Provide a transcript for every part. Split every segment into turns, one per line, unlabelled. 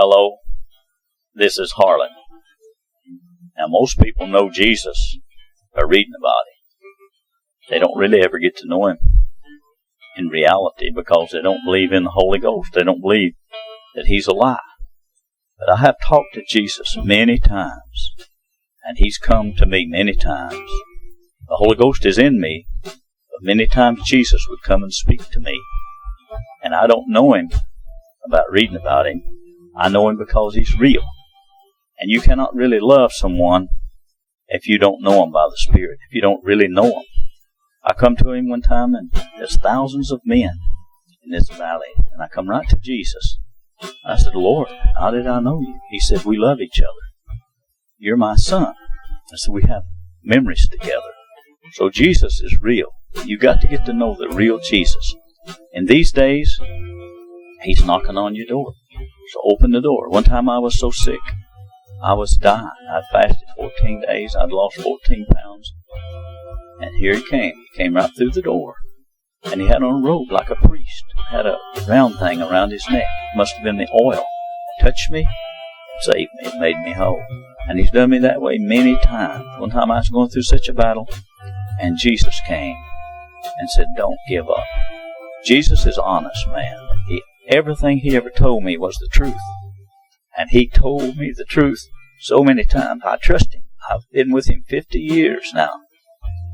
Hello, this is Harlan. Now, most people know Jesus by reading about him. They don't really ever get to know him in reality because they don't believe in the Holy Ghost. They don't believe that he's alive. But I have talked to Jesus many times, and he's come to me many times. The Holy Ghost is in me, but many times Jesus would come and speak to me. And I don't know him about reading about him. I know him because he's real. And you cannot really love someone if you don't know him by the Spirit, if you don't really know him. I come to him one time, and there's thousands of men in this valley. And I come right to Jesus. I said, Lord, how did I know you? He said, we love each other. You're my son. I said, we have memories together. So Jesus is real. You got to get to know the real Jesus. In these days, he's knocking on your door. So open the door. One time I was so sick, I was dying. I'd fasted 14 days. I'd lost 14 pounds. And here he came. He came right through the door. And he had on a robe like a priest. Had a round thing around his neck. Must have been the oil. Touched me, saved me, made me whole. And he's done me that way many times. One time I was going through such a battle, and Jesus came and said, don't give up. Jesus is honest, man. Everything he ever told me was the truth. And he told me the truth so many times. I trust him. I've been with him 50 years now.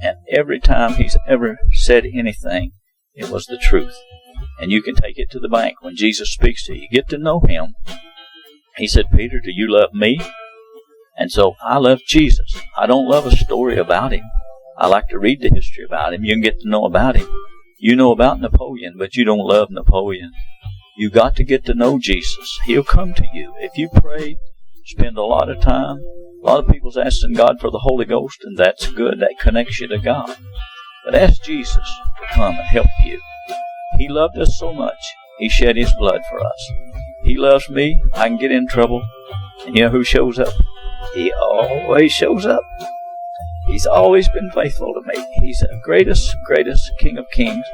And every time he's ever said anything, it was the truth. And you can take it to the bank when Jesus speaks to you. Get to know him. He said, Peter, do you love me? And so I love Jesus. I don't love a story about him. I like to read the history about him. You can get to know about him. You know about Napoleon, but you don't love Napoleon. You got to get to know Jesus. He'll come to you. If you pray, spend a lot of time. A lot of people's asking God for the Holy Ghost, and that's good. That connects you to God. But ask Jesus to come and help you. He loved us so much, he shed his blood for us. He loves me. I can get in trouble. And you know who shows up? He always shows up. He's always been faithful to me. He's the greatest King of Kings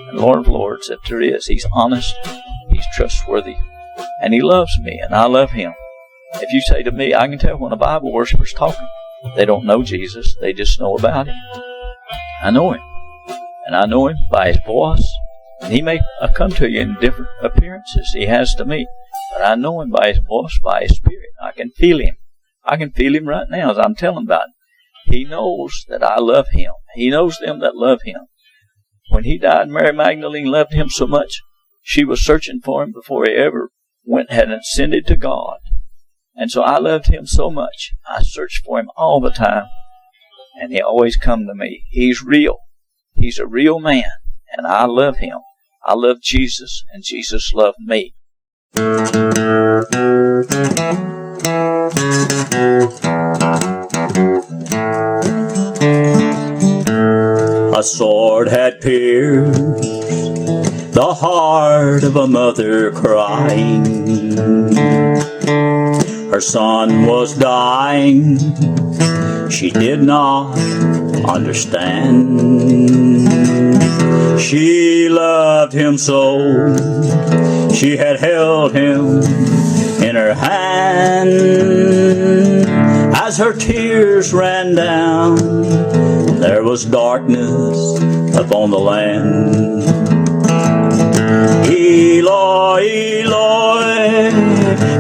and Lord of Lords that there is. He's honest. He's trustworthy. And he loves me, and I love him. If you say to me, I can tell when a Bible worshiper's talking. They don't know Jesus. They just know about him. I know him. And I know him by his voice. And he may come to you in different appearances. He has to me. But I know him by his voice, by his spirit. I can feel him. I can feel him right now as I'm telling about him. He knows that I love him. He knows them that love him. When he died, Mary Magdalene loved him so much, she was searching for him before he ever had ascended to God. And so I loved him so much. I searched for him all the time. And he always come to me. He's real. He's a real man. And I love him. I love Jesus. And Jesus loved me. A sword had pierced the heart of a mother crying. Her son was dying. She did not understand. She loved him so. She had held him in her hand. As her tears ran down, there was darkness upon the land. Eloi, Eloi,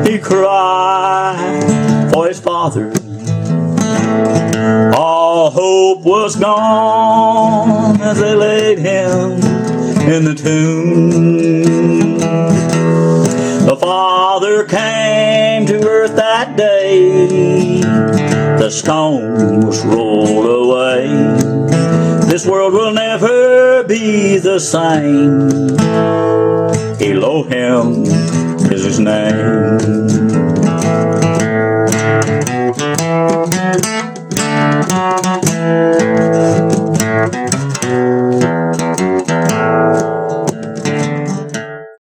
he cried for his father. All hope was gone as they laid him in the tomb. The Father came to earth that day. The stone was rolled away. This world will never be the same. Elohim is his name.